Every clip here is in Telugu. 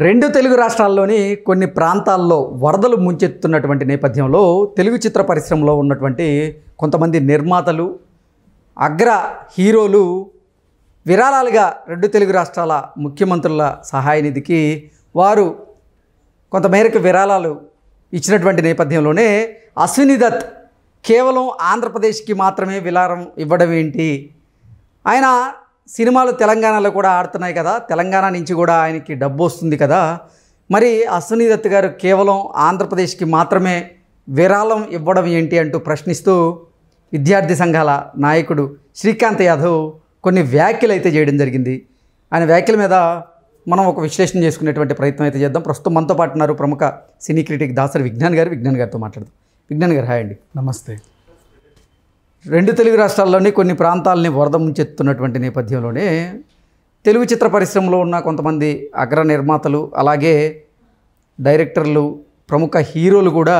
రెండు తెలుగు రాష్ట్రాల్లోని కొన్ని ప్రాంతాల్లో వరదలు ముంచెత్తున్నటువంటి నేపథ్యంలో తెలుగు చిత్ర పరిశ్రమలో ఉన్నటువంటి కొంతమంది నిర్మాతలు, అగ్ర హీరోలు విరాళాలుగా రెండు తెలుగు రాష్ట్రాల ముఖ్యమంత్రుల సహాయ నిధికి వారు కొంతమేరకు విరాళాలు ఇచ్చినటువంటి నేపథ్యంలోనే అశ్విని దత్ కేవలం ఆంధ్రప్రదేశ్కి మాత్రమే విరాళం ఇవ్వడం ఏంటి? ఆయన సినిమాలు తెలంగాణలో కూడా ఆడుతున్నాయి కదా, తెలంగాణ నుంచి కూడా ఆయనకి డబ్బు వస్తుంది కదా, మరి అశ్విని దత్ గారు కేవలం ఆంధ్రప్రదేశ్కి మాత్రమే విరాళం ఇవ్వడం ఏంటి అంటూ ప్రశ్నిస్తూ విద్యార్థి సంఘాల నాయకుడు శ్రీకాంత్ యాదవ్ కొన్ని వ్యాఖ్యలు అయితే చేయడం జరిగింది. ఆయన వ్యాఖ్యల మీద మనం ఒక విశ్లేషణ చేసుకునేటువంటి ప్రయత్నం అయితే చేద్దాం. ప్రస్తుతం మనతో పాటు ఉన్నారు ప్రముఖ సినీ క్రిటిక్ దాసరి విజ్ఞాన్ గారితో మాట్లాడదాం. విజ్ఞాన్ గారు, హాయ్ అండి. నమస్తే. రెండు తెలుగు రాష్ట్రాల్లోని కొన్ని ప్రాంతాలని వరద ముంచెత్తున్నటువంటి నేపథ్యంలోనే తెలుగు చిత్ర పరిశ్రమలో ఉన్న కొంతమంది అగ్ర నిర్మాతలు, అలాగే డైరెక్టర్లు, ప్రముఖ హీరోలు కూడా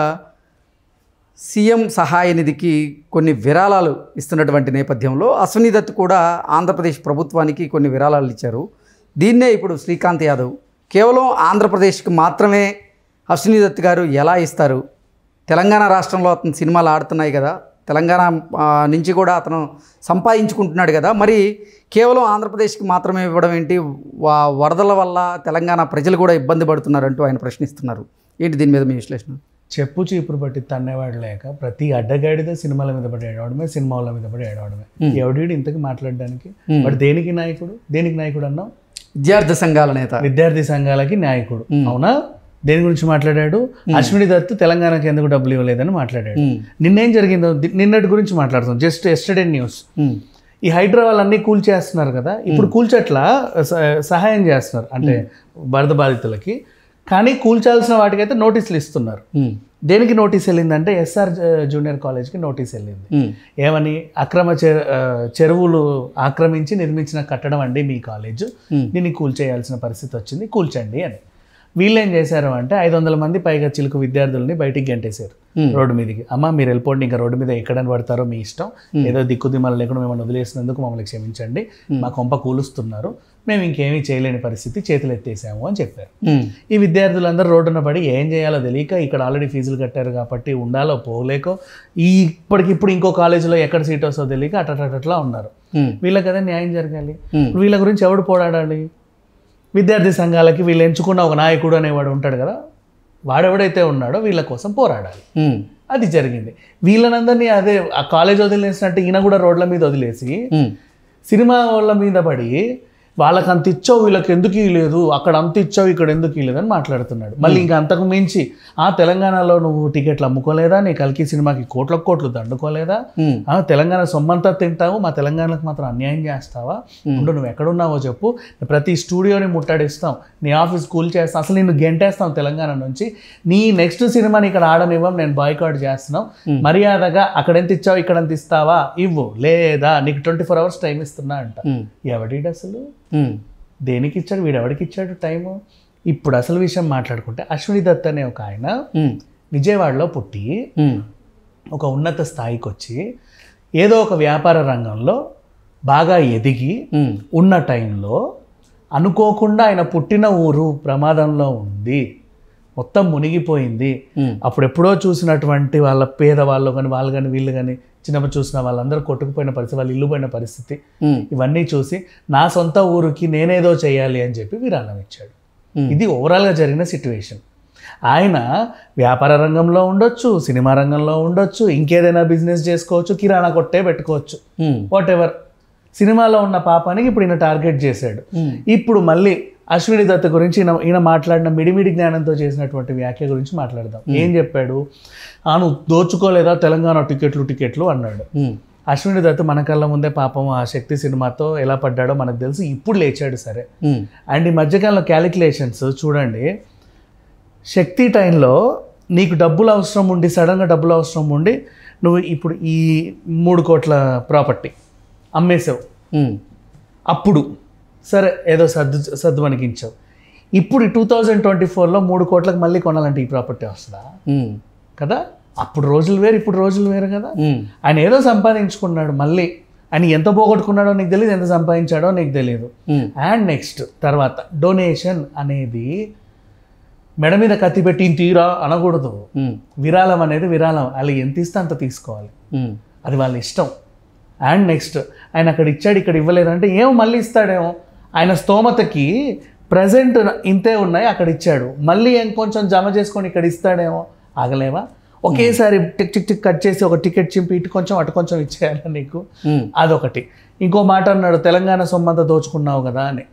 సీఎం సహాయ నిధికి కొన్ని విరాళాలు ఇస్తున్నటువంటి నేపథ్యంలో అశ్విని దత్ కూడా ఆంధ్రప్రదేశ్ ప్రభుత్వానికి కొన్ని విరాళాలు ఇచ్చారు. దీన్నే ఇప్పుడు శ్రీకాంత్ యాదవ్ కేవలం ఆంధ్రప్రదేశ్కి మాత్రమే అశ్విని దత్ గారు ఎలా ఇస్తారు? తెలంగాణ రాష్ట్రంలో అతను సినిమాలు ఆడుతున్నాయి కదా, తెలంగాణ నుంచి కూడా అతను సంపాదించుకుంటున్నాడు కదా, మరి కేవలం ఆంధ్రప్రదేశ్కి మాత్రమే ఇవ్వడం ఏంటి? వరదల వల్ల తెలంగాణ ప్రజలు కూడా ఇబ్బంది పడుతున్నారంటూ ఆయన ప్రశ్నిస్తున్నారు. ఏంటి దీని మీద మీ విశ్లేషణ? చెప్పు చీపురు పట్టి తన్నేవాడు లేక ప్రతి అడ్డగాడిదే సినిమాల మీద పడి ఏడవడమే, సినిమాల మీద పడి ఏడవడమే. ఎవడీడు ఇంతకు మాట్లాడడానికి? వాడు దేనికి నాయకుడు అన్నావు? విద్యార్థి సంఘాల నేత, విద్యార్థి సంఘాలకి నాయకుడు. అవునా? దేని గురించి మాట్లాడాడు? అశ్విని దత్ తెలంగాణకి ఎందుకు డబ్బులు ఇవ్వలేదని మాట్లాడాడు. నిన్నేం జరిగిందో నిన్నటి గురించి మాట్లాడుతాం. Just yesterday news. ఈ హైదరాబాద్ అన్నీ కూల్చేస్తున్నారు కదా, ఇప్పుడు కూల్చట్లా సహాయం చేస్తున్నారు అంటే వరద బాధితులకి. కానీ కూల్చాల్సిన వాటికైతే నోటీసులు ఇస్తున్నారు. దేనికి నోటీస్ వెళ్ళిందంటే ఎస్ఆర్ జూనియర్ కాలేజ్కి నోటీస్ వెళ్ళింది. ఏమని? చెరువులు ఆక్రమించి నిర్మించిన కట్టడం అండి మీ కాలేజ్, దీన్ని కూల్చేయాల్సిన పరిస్థితి వచ్చింది, కూల్చండి అని. వీళ్ళు ఏం చేశారు అంటే 500 మంది పైగా చిలుకు విద్యార్థులని బయటికి గంటేశారు రోడ్డు మీదకి. అమ్మ మీరు వెళ్ళిపోండి, ఇంకా రోడ్డు మీద ఎక్కడని పడతారో మీ ఇష్టం, ఏదో దిక్కుదిమ్మలు లేకుండా మిమ్మల్ని వదిలేసినందుకు మమ్మల్ని క్షమించండి, మా కొంప కూలుస్తున్నారు, మేము ఇంకేమీ చేయలేని పరిస్థితి, చేతులు ఎత్తేసాము అని చెప్పారు. ఈ విద్యార్థులందరూ రోడ్డున పడి ఏం చేయాలో తెలియక, ఇక్కడ ఆల్రెడీ ఫీజులు కట్టారు కాబట్టి ఉండాలో పోలేకో, ఇప్పటికిప్పుడు ఇంకో కాలేజీలో ఎక్కడ సీట్ వస్తుందో తెలియక అట్లా ఉన్నారు. వీళ్ళకి కదా న్యాయం జరగాలి. వీళ్ళ గురించి ఎవడు పోరాడాలి? విద్యార్థి సంఘాలకి వీళ్ళు ఎంచుకున్న ఒక నాయకుడు అనేవాడు ఉంటాడు కదా, వాడెవడైతే ఉన్నాడో వీళ్ళ కోసం పోరాడాలి. అది జరిగింది. వీళ్ళనందరినీ అదే ఆ కాలేజ్ వదిలేసినట్టు ఈయన కూడా రోడ్ల మీద వదిలేసి సినిమా వాళ్ళ మీద పడి వాళ్ళకి అంత ఇచ్చావు వీళ్ళకి ఎందుకు ఇవ్వలేదు, అక్కడ అంత ఇచ్చావు ఇక్కడ ఎందుకు ఇవ్వలేదు అని మాట్లాడుతున్నాడు. మళ్ళీ ఇంకా అంతకు మించి తెలంగాణలో నువ్వు టికెట్లు అమ్ముకోలేదా, నీ కల్కి సినిమాకి కోట్లు దండుకోలేదా, తెలంగాణ సొమ్మంతా తింటావు, మా తెలంగాణకు మాత్రం అన్యాయం చేస్తావా, నువ్వు ఎక్కడున్నావో చెప్పు, ప్రతి స్టూడియోని ముట్టడిస్తాం, నీ ఆఫీస్ కూల్ చేస్తాం, అసలు నిన్ను గెంటేస్తాం తెలంగాణ నుంచి, నీ నెక్స్ట్ సినిమాని ఇక్కడ ఆడనివ్వం, నేను బాయ్కాట్ చేస్తున్నావు, మర్యాదగా అక్కడ ఎంత ఇచ్చావు ఇక్కడ ఎంత ఇస్తావా ఇవ్వు, లేదా నీకు 24 hours టైం ఇస్తున్నా అంట. ఎవడీడు అసలు? దేనికి ఇచ్చాడు వీడు? ఎవరికి ఇచ్చాడు టైము? ఇప్పుడు అసలు విషయం మాట్లాడుకుంటే అశ్విని దత్ అనే ఒక ఆయన విజయవాడలో పుట్టి ఒక ఉన్నత స్థాయికి వచ్చి ఏదో ఒక వ్యాపార రంగంలో బాగా ఎదిగి ఉన్న టైంలో అనుకోకుండా ఆయన పుట్టిన ఊరు ప్రమాదంలో ఉంది, మొత్తం మునిగిపోయింది. అప్పుడెప్పుడో చూసినటువంటి వాళ్ళ పేదవాళ్ళు కానీ వాళ్ళు కానీ వీళ్ళు కానీ చిన్నప్పుడు చూసిన వాళ్ళందరూ కొట్టుకుపోయిన పరిస్థితి, వాళ్ళు ఇల్లు పోయిన పరిస్థితి, ఇవన్నీ చూసి నా సొంత ఊరికి నేనేదో చేయాలి అని చెప్పి విరాళం ఇచ్చాడు. ఇది ఓవరాల్గా జరిగిన సిట్యువేషన్. ఆయన వ్యాపార రంగంలో ఉండొచ్చు, సినిమా రంగంలో ఉండొచ్చు, ఇంకేదైనా బిజినెస్ చేసుకోవచ్చు, కిరాణా కొట్టే పెట్టుకోవచ్చు, వాట్ ఎవర్. సినిమాలో ఉన్న పాపానికి ఇప్పుడు ఈయన టార్గెట్ చేశాడు. ఇప్పుడు మళ్ళీ అశ్విని దత్ గురించి ఈయన మాట్లాడిన మిడిమిడి జ్ఞానంతో చేసినటువంటి వ్యాఖ్య గురించి మాట్లాడదాం. ఏం చెప్పాడు? నువ్వు దోచుకోలేదా తెలంగాణ టికెట్లు అన్నాడు. అశ్విని దత్ మన కళ్ళ ముందే పాపం ఆ శక్తి సినిమాతో ఎలా పడ్డాడో మనకు తెలుసు. ఇప్పుడు లేచాడు సరే. అండ్ ఈ మధ్యకాలంలో క్యాలిక్యులేషన్స్ చూడండి. శక్తి టైంలో నీకు డబ్బులు అవసరం ఉండి, సడన్గా డబ్బులు అవసరం ఉండి నువ్వు ఇప్పుడు ఈ 3 కోట్ల ప్రాపర్టీ అమ్మేసావు. అప్పుడు సరే ఏదో సర్దు వణికించావు. ఇప్పుడు 2024లో 3 కోట్లకు మళ్ళీ కొనాలంటే ఈ ప్రాపర్టీ వస్తుందా? కదా. అప్పుడు రోజులు వేరు, ఇప్పుడు రోజులు వేరు కదా. ఆయన ఏదో సంపాదించుకున్నాడు, మళ్ళీ ఆయన ఎంత పోగొట్టుకున్నాడో నీకు తెలియదు, ఎంత సంపాదించాడో నీకు తెలియదు. అండ్ నెక్స్ట్ తర్వాత డొనేషన్ అనేది మెడ మీద కత్తి పెట్టి ఇంత తీరా అనకూడదు. విరాళం అనేది విరాళం, వాళ్ళు ఎంత ఇస్తే అంత తీసుకోవాలి, అది వాళ్ళ ఇష్టం. అండ్ నెక్స్ట్ ఆయన అక్కడ ఇచ్చాడు ఇక్కడ ఇవ్వలేదంటే ఏమో మళ్ళీ ఇస్తాడేమో, ఆయన స్తోమతకి ప్రజెంట్ ఇంతే ఉన్నాయి అక్కడ ఇచ్చాడు, మళ్ళీ ఇంకొంచెం జమ చేసుకొని ఇక్కడ ఇస్తాడేమో, ఆగలేవా? ఒకేసారి టిక్ టిక్ టిక్ కట్ చేసి ఒక టికెట్ చింపి ఇటు కొంచెం అటు కొంచెం ఇచ్చేయాలి నీకు, అదొకటి. ఇంకో మాట అన్నాడు, తెలంగాణ సొమ్మంతా దోచుకున్నావు కదా అని.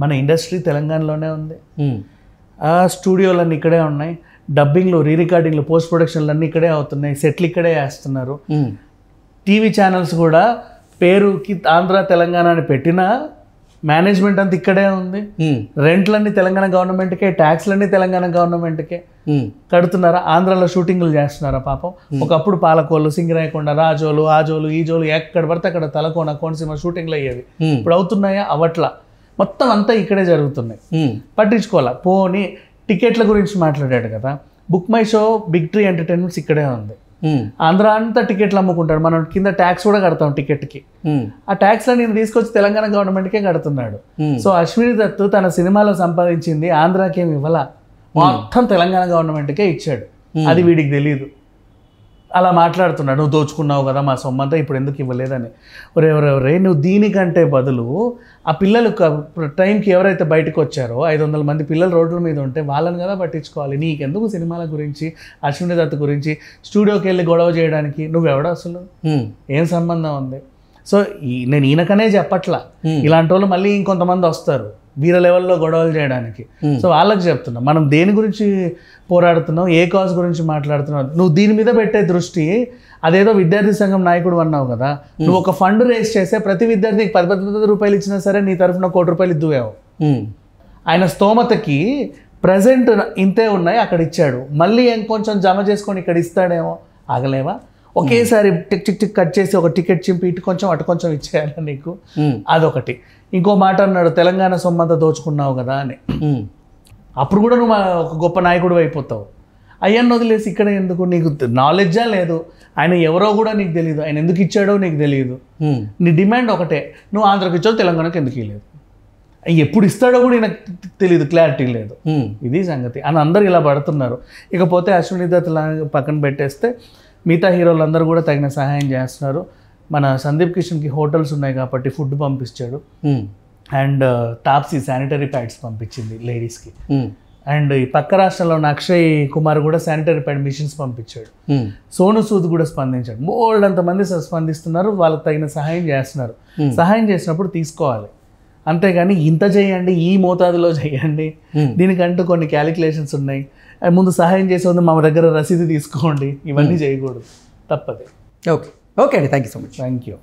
మన ఇండస్ట్రీ తెలంగాణలోనే ఉంది, స్టూడియోలన్నీ ఇక్కడే ఉన్నాయి, డబ్బింగ్లు, రీ రికార్డింగ్లు, పోస్ట్ ప్రొడక్షన్లు అన్నీ ఇక్కడే అవుతున్నాయి, సెట్లు ఇక్కడే వేస్తున్నారు. టీవీ ఛానల్స్ కూడా పేరుకి ఆంధ్ర తెలంగాణ అని పెట్టినా మేనేజ్మెంట్ అంతా ఇక్కడే ఉంది, రెంట్లన్నీ తెలంగాణ గవర్నమెంట్కే, ట్యాక్స్లన్నీ తెలంగాణ గవర్నమెంట్కే కడుతున్నారా? ఆంధ్రాలో షూటింగ్లు చేస్తున్నారా పాపం? ఒకప్పుడు పాలకోళ్ళు, సింగరాయకొండ, రాజోలు, ఆజోలు, ఈజోలు ఎక్కడ పడితే అక్కడ తలకోన, కోనసీమ షూటింగ్లు అయ్యేవి. ఇప్పుడు అవుతున్నాయా? అవట్లా. మొత్తం అంతా ఇక్కడే జరుగుతున్నాయి, పట్టించుకోవాలా. పోనీ టికెట్ల గురించి మాట్లాడాడు కదా, Book My Show, Big Tree Entertainments ఇక్కడే ఉంది. ఆంధ్ర అంతా టికెట్లు అమ్ముకుంటాడు, మనం కింద ట్యాక్స్ కూడా కడతాం టికెట్కి, ఆ ట్యాక్స్ లో నేను తీసుకొచ్చి తెలంగాణ గవర్నమెంట్కే కడుతున్నాడు. సో అశ్విని దత్ తన సినిమాలో సంపాదించింది ఆంధ్రాకి ఏమి ఇవ్వాల, మొత్తం తెలంగాణ గవర్నమెంట్కే ఇచ్చాడు, అది వీడికి తెలియదు. అలా మాట్లాడుతున్నాడు, నువ్వు దోచుకున్నావు కదా మా సొమ్మంతా, ఇప్పుడు ఎందుకు ఇవ్వలేదని. ఒరే నువ్వు దీనికంటే బదులు ఆ పిల్లలు టైంకి ఎవరైతే బయటకు వచ్చారో 500 మంది పిల్లలు రోడ్ల మీద ఉంటే వాళ్ళని కదా పట్టించుకోవాలి. నీకెందుకు సినిమాల గురించి, అశ్విని దత్ గురించి స్టూడియోకి వెళ్ళి గొడవ చేయడానికి? నువ్వెవడో అసలు, ఏం సంబంధం ఉంది? సో నేను ఈయనకనే చెప్పట్లా, ఇలాంటి వాళ్ళు మళ్ళీ ఇంకొంతమంది వస్తారు వీర లెవెల్లో గొడవలు చేయడానికి. సో వాళ్ళకి చెప్తున్నా, మనం దేని గురించి పోరాడుతున్నావు, ఏ కాజ్ గురించి మాట్లాడుతున్నావు, నువ్వు దీని మీద పెట్టే దృష్టి. అదేదో విద్యార్థి సంఘం నాయకుడు అన్నావు కదా, నువ్వు ఒక ఫండ్ రేస్ చేస్తే ప్రతి విద్యార్థికి 10 రూపాయలు ఇచ్చినా సరే నీ తరఫున 1 కోటి రూపాయలు ఇద్దువేవు. ఆయన స్తోమతకి ప్రజెంట్ ఇంతే ఉన్నాయి అక్కడ ఇచ్చాడు, మళ్ళీ ఇంకొంచెం జమ చేసుకొని ఇక్కడ ఇస్తాడేమో, ఆగలేవా? ఒకేసారి టిక్ టిక్ టిక్ కట్ చేసి ఒక టికెట్ చింపి ఇటు కొంచెం అటు కొంచెం ఇచ్చేయాలి నీకు, అదొకటి. ఇంకో మాట అన్నాడు, తెలంగాణ సొమ్మంతా దోచుకున్నావు కదా అని. అప్పుడు కూడా నువ్వు ఒక గొప్ప నాయకుడు అయిపోతావు. అయ్యాన్ని వదిలేసి ఇక్కడ ఎందుకు? నీకు నాలెడ్జా లేదు, ఆయన ఎవరో కూడా నీకు తెలియదు, ఆయన ఎందుకు ఇచ్చాడో నీకు తెలియదు. నీ డిమాండ్ ఒకటే, నువ్వు ఆంధ్రాకి ఇచ్చావు, తెలంగాణకి ఎందుకు ఇవ్వలేదు, ఎప్పుడు ఇస్తాడో కూడా నాకు తెలియదు, క్లారిటీ లేదు, ఇది సంగతి అని అందరు ఇలా పడుతున్నారు. ఇకపోతే అశ్విని దత్ పక్కన పెట్టేస్తే మిగతా హీరోలందరూ కూడా తగిన సహాయం చేస్తున్నారు. మన సందీప్ కిషన్కి హోటల్స్ ఉన్నాయి కాబట్టి ఫుడ్ పంపించాడు, అండ్ టాప్సీ శానిటరీ ప్యాడ్స్ పంపించింది లేడీస్కి, అండ్ ఈ పక్క రాష్ట్రంలో ఉన్న అక్షయ్ కుమార్ కూడా శానిటరీ ప్యాడ్ మిషన్స్ పంపించాడు. సోను సూద్ కూడా స్పందించాడు. బోల్డ్ అంతమంది స్పందిస్తున్నారు, వాళ్ళకి తగిన సహాయం చేస్తున్నారు. సహాయం చేసినప్పుడు తీసుకోవాలి, అంతేగాని ఇంత చేయండి, ఈ మోతాదులో చేయండి, దీనికంటూ కొన్ని క్యాలిక్యులేషన్స్ ఉన్నాయి. ముందు సహాయం చేసే ముందు మా దగ్గర రసీదు తీసుకోండి, ఇవన్నీ చేయకూడదు, తప్పదే. ఓకే అండి, thank you so much. Thank you.